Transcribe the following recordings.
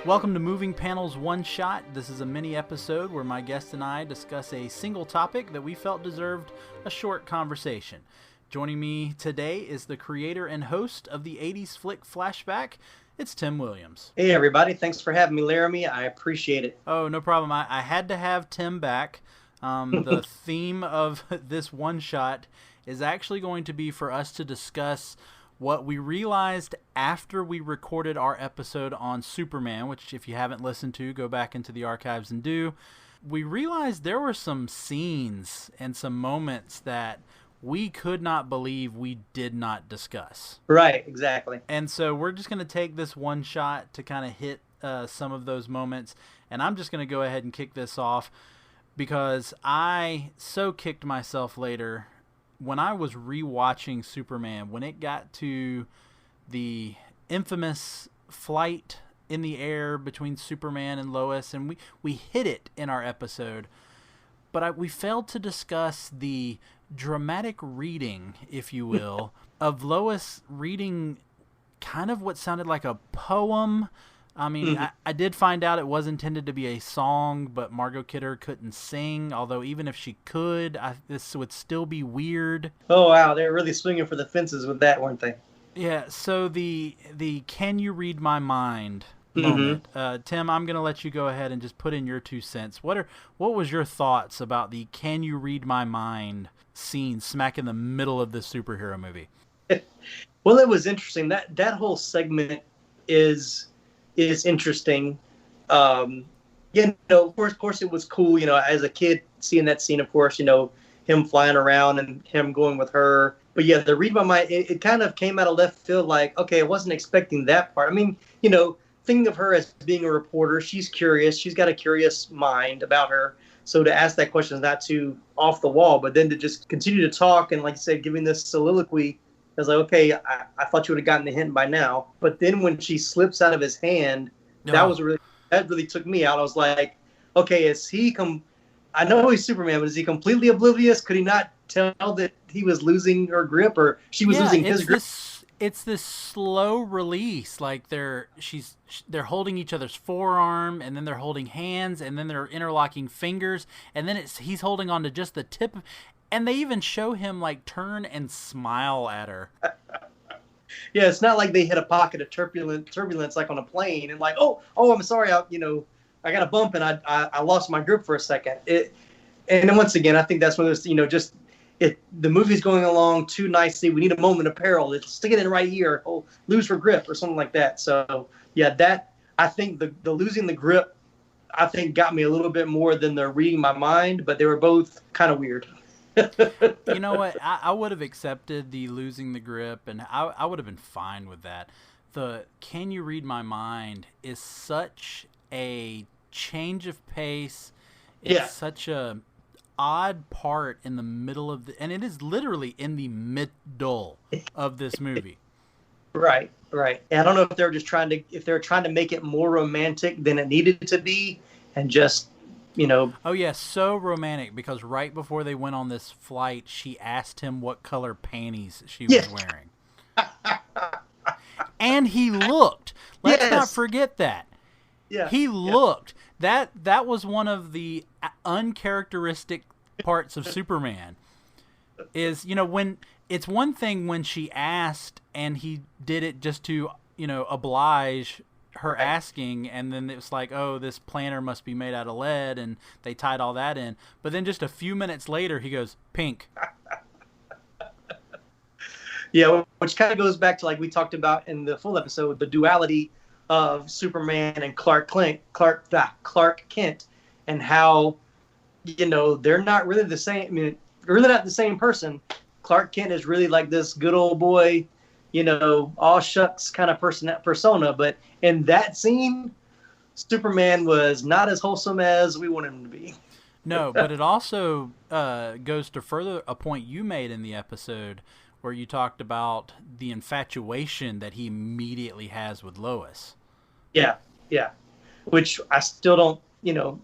Welcome to Moving Panels One Shot. This is a mini episode where my guest and I discuss a single topic that we felt deserved a short conversation. Joining me today is the creator and host of the 80s flick Flashback. It's Tim Williams. Hey everybody, thanks for having me, Laramy. I appreciate it. Oh, no problem. I had to have Tim back. The theme of this one shot is actually going to be for us to discuss what we realized after we recorded our episode on Superman, which if you haven't listened to, go back into the archives and do. We realized there were some scenes and some moments that we could not believe we did not discuss. Right, exactly. And so we're just going to take this one shot to kind of hit some of those moments. And I'm just going to go ahead and kick this off because I so kicked myself later when I was rewatching Superman, when it got to the infamous flight in the air between Superman and Lois, and we hit it in our episode, but we failed to discuss the dramatic reading, if you will, of Lois reading kind of what sounded like a poem. I mean, I did find out it was intended to be a song, but Margot Kidder couldn't sing, although even if she could, this would still be weird. Oh, wow. They're really swinging for the fences with that, weren't they? Yeah, so the Can You Read My Mind moment. Tim, I'm going to let you go ahead and just put in your 2 cents. What was your thoughts about the Can You Read My Mind scene smack in the middle of this superhero movie? Well, it was interesting. That whole segment is interesting. Of course it was cool, as a kid seeing that scene, of course, him flying around and him going with her. But yeah, the read my mind, it kind of came out of left field, like, okay, I wasn't expecting that part. I mean, thinking of her as being a reporter, she's curious. She's got a curious mind about her. So to ask that question is not too off the wall, but then to just continue to talk and, like you said, giving this soliloquy, I was like, okay, I thought you would have gotten the hint by now. But then when she slips out of his hand, that really took me out. I was like, okay, I know he's Superman, but is he completely oblivious? Could he not tell that he was losing her grip, or she was losing his grip? It's this slow release. Like they're holding each other's forearm, and then they're holding hands, and then they're interlocking fingers, and then he's holding on to just the tip. And they even show him like turn and smile at her. Yeah, it's not like they hit a pocket of turbulence like on a plane and like, oh, I'm sorry, I got a bump and I lost my grip for a second. And then once again, I think that's when there's the movie's going along too nicely. We need a moment of peril. Let's stick it in right here. Oh, lose her grip or something like that. So yeah, I think the losing the grip, I think got me a little bit more than the reading my mind, but they were both kind of weird. You know what? I would have accepted the losing the grip, and I would have been fine with that. The Can You Read My Mind is such a change of pace. It's such a odd part in the middle of and it is literally in the middle of this movie. Right. And I don't know if they're trying to make it more romantic than it needed to be, and just. Oh yeah, so romantic, because right before they went on this flight, she asked him what color panties she was wearing. And he looked. Let's not forget that. Yeah. He looked. That was one of the uncharacteristic parts of Superman. Is, when it's one thing when she asked and he did it just to, oblige her asking, and then it was like, oh, this planner must be made out of lead, and they tied all that in. But then just a few minutes later, he goes, pink. Yeah, which kind of goes back to, like we talked about in the full episode, the duality of Superman and Clark Kent, and how, they're not really the same. I mean, really not the same person. Clark Kent is really like this good old boy, all shucks kind of persona. But in that scene, Superman was not as wholesome as we wanted him to be. No, but it also goes to further a point you made in the episode where you talked about the infatuation that he immediately has with Lois. Yeah. Which I still don't,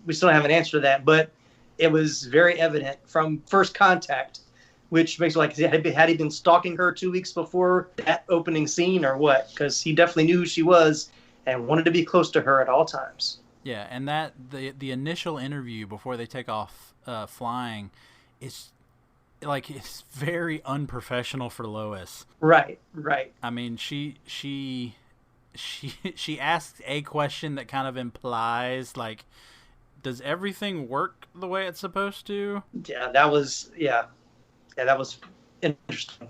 we still don't have an answer to that, but it was very evident from first contact, which makes me like, had he been stalking her 2 weeks before that opening scene or what? Because he definitely knew who she was, and wanted to be close to her at all times. Yeah, and that the initial interview before they take off flying is like it's very unprofessional for Lois. Right, right. I mean, she asks a question that kind of implies like, does everything work the way it's supposed to? Yeah, that was that was interesting.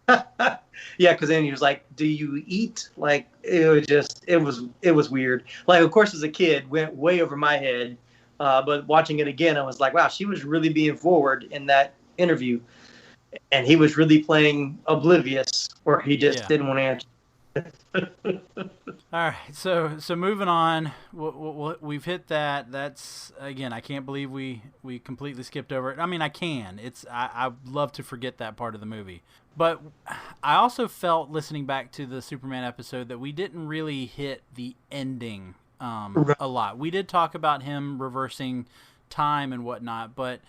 Yeah, because then he was like, "Do you eat?" Like it was weird. Like, of course, as a kid, went way over my head. But watching it again, I was like, "Wow, she was really being forward in that interview," and he was really playing oblivious, or he just didn't want to answer. All right, so moving on, we've hit that. That's again, I can't believe we completely skipped over it. I mean, I can. I love to forget that part of the movie, but I also felt listening back to the Superman episode that we didn't really hit the ending a lot. We did talk about him reversing time and whatnot, but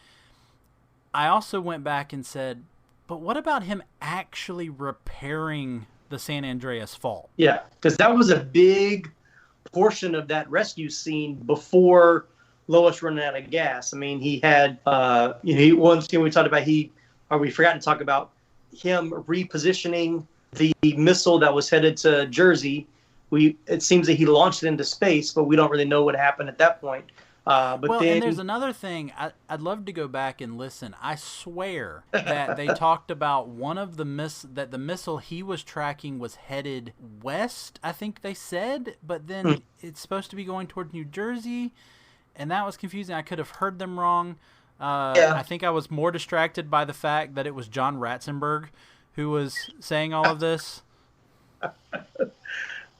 I also went back and said, but what about him actually repairing the San Andreas fault? Yeah, because that was a big portion of that rescue scene before Lois running out of gas. I mean, he had, one scene we talked about, we forgot to talk about him repositioning the missile that was headed to Jersey. It seems that he launched it into space, but we don't really know what happened at that point. And there's another thing. I'd love to go back and listen. I swear that they talked about one of the that the missile he was tracking was headed west, I think they said, but then it's supposed to be going toward New Jersey, and that was confusing. I could have heard them wrong. I think I was more distracted by the fact that it was John Ratzenberg who was saying all of this.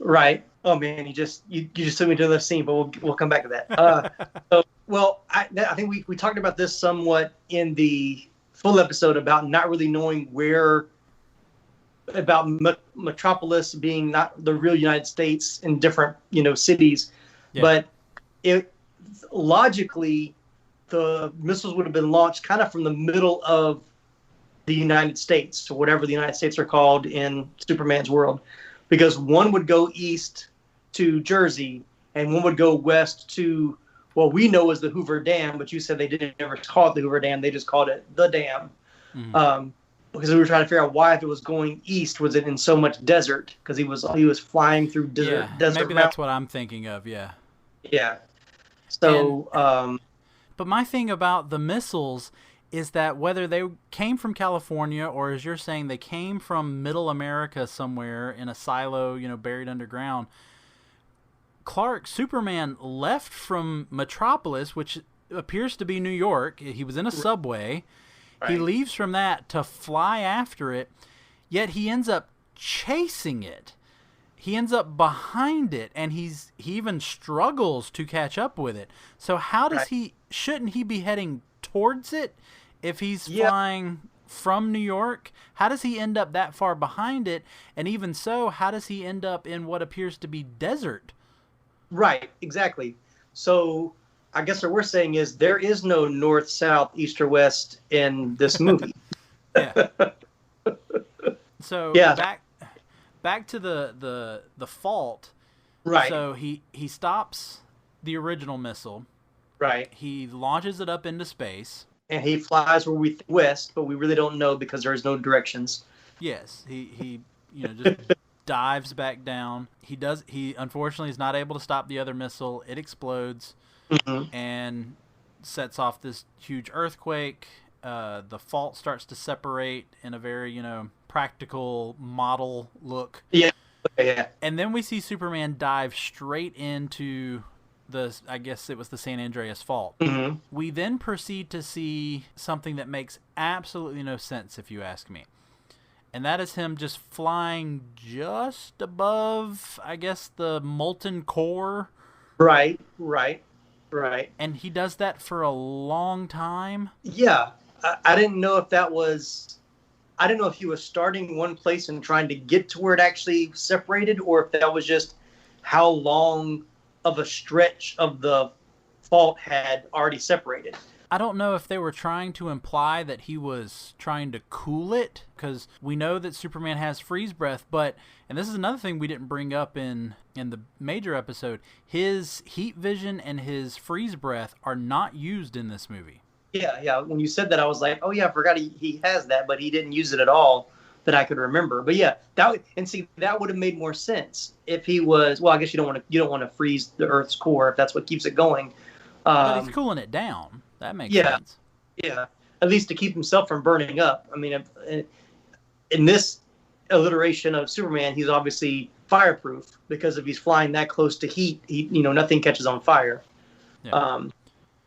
Right. Oh man, you just took me to another scene, but we'll come back to that. I think we talked about this somewhat in the full episode about not really knowing about Metropolis being not the real United States in different cities, but logically the missiles would have been launched kind of from the middle of the United States, so whatever the United States are called in Superman's world. Because one would go east to Jersey, and one would go west to what we know as the Hoover Dam, but you said they didn't ever call it the Hoover Dam; they just called it the dam. Mm-hmm. Because we were trying to figure out why, if it was going east, was it in so much desert? Because he was flying through desert. Maybe that's what I'm thinking of. Yeah. Yeah. So. But my thing about the missiles is that whether they came from California or, as you're saying, they came from Middle America somewhere in a silo, buried underground, Superman left from Metropolis, which appears to be New York. He was in a subway. Right. He leaves from that to fly after it, yet he ends up chasing it. He ends up behind it, and he even struggles to catch up with it. So how does shouldn't he be heading towards it if he's flying from New York? How does he end up that far behind it? And even so, how does he end up in what appears to be desert? Right, exactly. So I guess what we're saying is there is no north, south, east, or west in this movie. Yeah. So back to the fault. Right. So he stops the original missile. Right. He launches it up into space. And he flies where we west, but we really don't know because there's no directions. Yes, he just dives back down. He unfortunately is not able to stop the other missile. It explodes and sets off this huge earthquake. The fault starts to separate in a very practical model look. Yeah. Yeah. And then we see Superman dive straight into I guess it was the San Andreas fault. Mm-hmm. We then proceed to see something that makes absolutely no sense, if you ask me. And that is him just flying just above, I guess, the molten core. Right. And he does that for a long time. Yeah. I didn't know if I didn't know if he was starting one place and trying to get to where it actually separated, or if that was just how long of a stretch of the fault had already separated. I don't know if they were trying to imply that he was trying to cool it, because we know that Superman has freeze breath, but, and this is another thing we didn't bring up in the major episode, his heat vision and his freeze breath are not used in this movie. Yeah. When you said that, I was like, oh yeah, I forgot he has that, but he didn't use it at all that I could remember. But yeah, that would have made more sense if he was. Well, I guess you don't want to freeze the Earth's core if that's what keeps it going. But he's cooling it down. That makes sense. Yeah, at least to keep himself from burning up. I mean, in this alliteration of Superman, he's obviously fireproof because if he's flying that close to heat, nothing catches on fire. Yeah.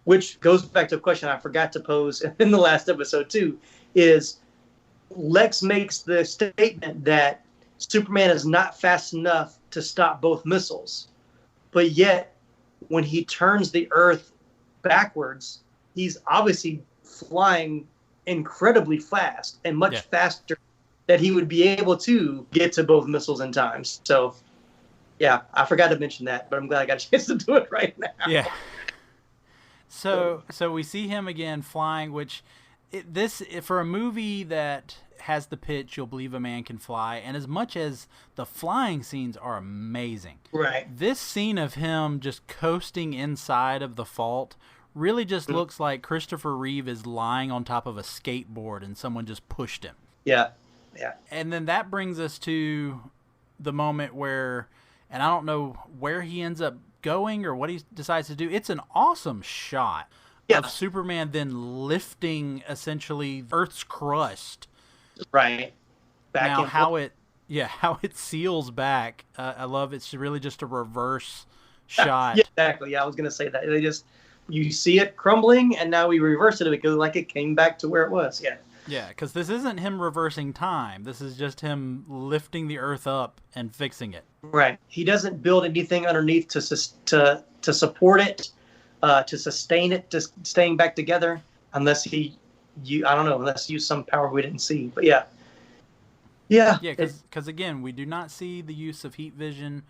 Which goes back to a question I forgot to pose in the last episode too, is Lex makes the statement that Superman is not fast enough to stop both missiles. But yet, when he turns the Earth backwards, he's obviously flying incredibly fast and much faster that he would be able to get to both missiles in time. So, yeah, I forgot to mention that, but I'm glad I got a chance to do it right now. Yeah. So we see him again flying, which for a movie that has the pitch, you'll believe a man can fly, and as much as the flying scenes are amazing, right? This scene of him just coasting inside of the fault really just looks like Christopher Reeve is lying on top of a skateboard and someone just pushed him. Yeah. And then that brings us to the moment where, and I don't know where he ends up going or what he decides to do. It's an awesome shot of Superman then lifting essentially Earth's crust. Right. Now how it seals back. I love it's really just a reverse shot. Yeah, exactly. Yeah, I was gonna say that. You see it crumbling, and now we reverse it because like it came back to where it was. Yeah. Yeah, because this isn't him reversing time. This is just him lifting the Earth up and fixing it. Right. He doesn't build anything underneath to support it, to sustain it, to staying back together, unless unless he used some power we didn't see. But yeah. Yeah, because again, we do not see the use of heat vision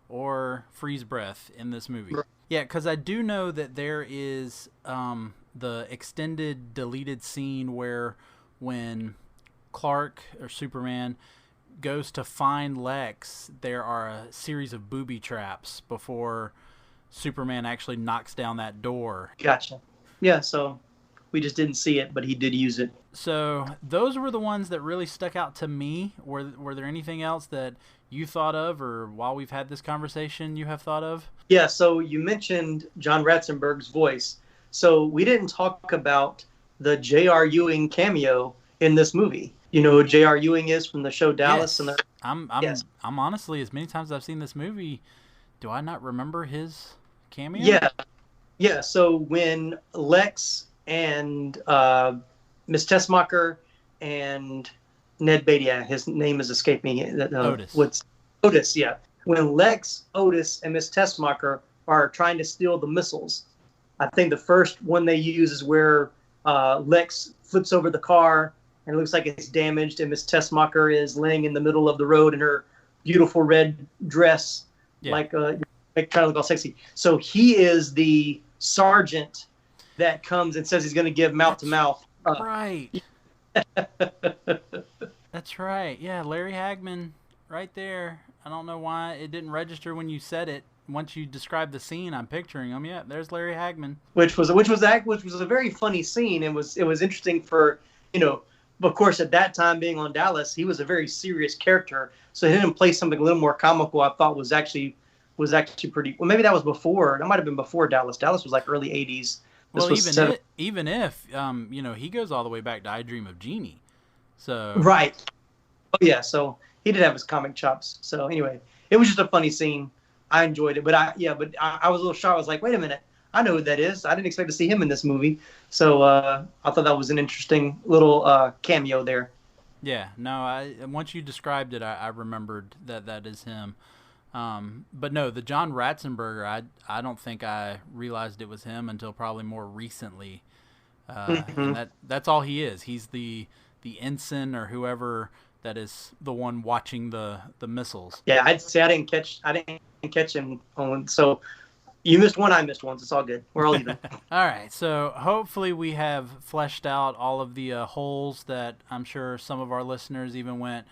or freeze breath in this movie. Right. Yeah, because I do know that there is the extended deleted scene where when Clark or Superman goes to find Lex, there are a series of booby traps before Superman actually knocks down that door. Gotcha. Yeah, so we just didn't see it, but he did use it. So those were the ones that really stuck out to me. Were there anything else that you thought of, or while we've had this conversation you have thought of? Yeah, so you mentioned John Ratzenberger's voice. So we didn't talk about the J.R. Ewing cameo in this movie. You know who J.R. Ewing is from the show Dallas? Yes. I'm honestly, as many times as I've seen this movie, do I not remember his cameo? Yeah. So when Lex and Miss Tessmacher and Ned Beatty, his name is escaping me. Otis. Otis, yeah. When Lex, Otis, and Miss Tessmacher are trying to steal the missiles, I think the first one they use is where Lex flips over the car and it looks like it's damaged, and Miss Tessmacher is laying in the middle of the road in her beautiful red dress, trying to look all sexy. So he is the sergeant that comes and says he's going to give mouth to mouth. Right. That's right. Yeah, Larry Hagman, right there. I don't know why it didn't register when you said it. Once you described the scene, I'm picturing him. Yeah, there's Larry Hagman. Which was a very funny scene. It was interesting for, of course, at that time being on Dallas, he was a very serious character. So him play something a little more comical, I thought was actually pretty. Well, maybe that was before. That might have been before Dallas. Dallas was like early '80s. Well, even if he goes all the way back to I Dream of Jeannie. So right. Oh yeah. So he did have his comic chops. So anyway, it was just a funny scene. I enjoyed it, but I was a little shocked. I was like, wait a minute, I know who that is. I didn't expect to see him in this movie. So I thought that was an interesting little cameo there. Yeah, no, once you described it, I remembered that is him. But no, the John Ratzenberger, I don't think I realized it was him until probably more recently. And that's all he is. He's the ensign or whoever that is the one watching the missiles. Yeah, I'd say I didn't catch him. So You missed one, I missed one. So it's all good. We're all even. All right, so hopefully we have fleshed out all of the holes that I'm sure some of our listeners even went,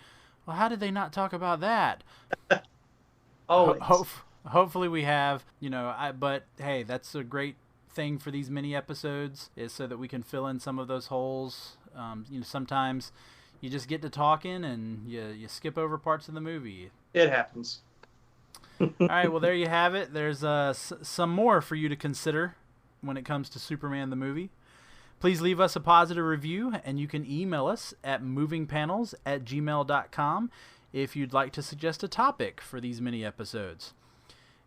well, how did they not talk about that? Always. Hopefully we have, but hey, that's a great thing for these mini episodes, is so that we can fill in some of those holes. Sometimes you just get to talking and you skip over parts of the movie. It happens. All right, well, there you have it. There's some more for you to consider when it comes to Superman the movie. Please leave us a positive review, and you can email us at movingpanels@gmail.com if you'd like to suggest a topic for these mini episodes.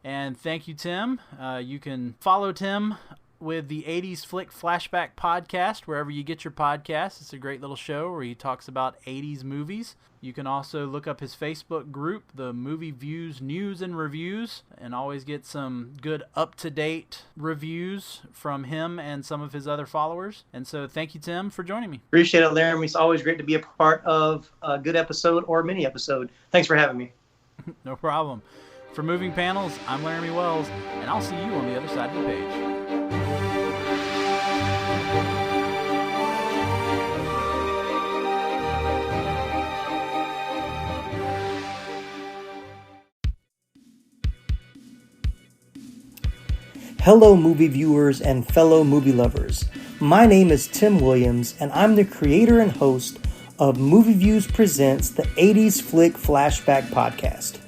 And thank you, Tim. You can follow Tim with the 80s Flick Flashback Podcast wherever you get your podcasts. It's a great little show where he talks about 80s movies. You can also look up his Facebook group, the Movie Views News and Reviews, and always get some good up-to-date reviews from him and some of his other followers. And so thank you, Tim, for joining me. Appreciate it, Laramy. It's always great to be a part of a good episode or mini episode. Thanks for having me. No problem. For Moving Panels, I'm Laramy Wells, and I'll see you on the other side of the page. Hello movie viewers and fellow movie lovers. My name is Tim Williams and I'm the creator and host of Movie Views Presents the 80s Flick Flashback Podcast.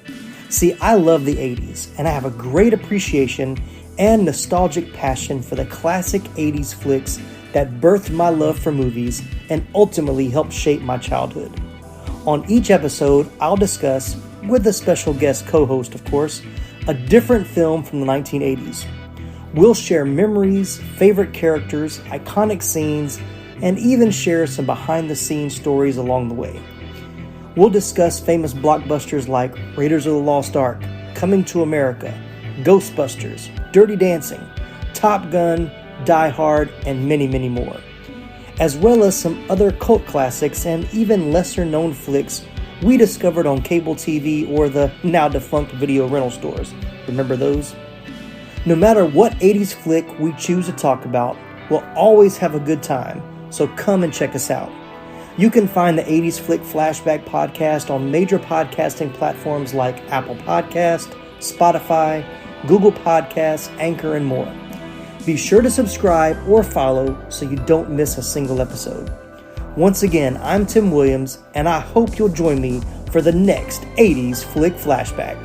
See, I love the 80s and I have a great appreciation and nostalgic passion for the classic 80s flicks that birthed my love for movies and ultimately helped shape my childhood. On each episode, I'll discuss, with a special guest co-host of course, a different film from the 1980s. We'll share memories, favorite characters, iconic scenes, and even share some behind-the-scenes stories along the way. We'll discuss famous blockbusters like Raiders of the Lost Ark, Coming to America, Ghostbusters, Dirty Dancing, Top Gun, Die Hard, and many, many more. As well as some other cult classics and even lesser-known flicks we discovered on cable TV or the now-defunct video rental stores. Remember those? No matter what 80s flick we choose to talk about, we'll always have a good time, so come and check us out. You can find the 80s Flick Flashback Podcast on major podcasting platforms like Apple Podcast, Spotify, Google Podcasts, Anchor, and more. Be sure to subscribe or follow so you don't miss a single episode. Once again, I'm Tim Williams, and I hope you'll join me for the next 80s Flick Flashback.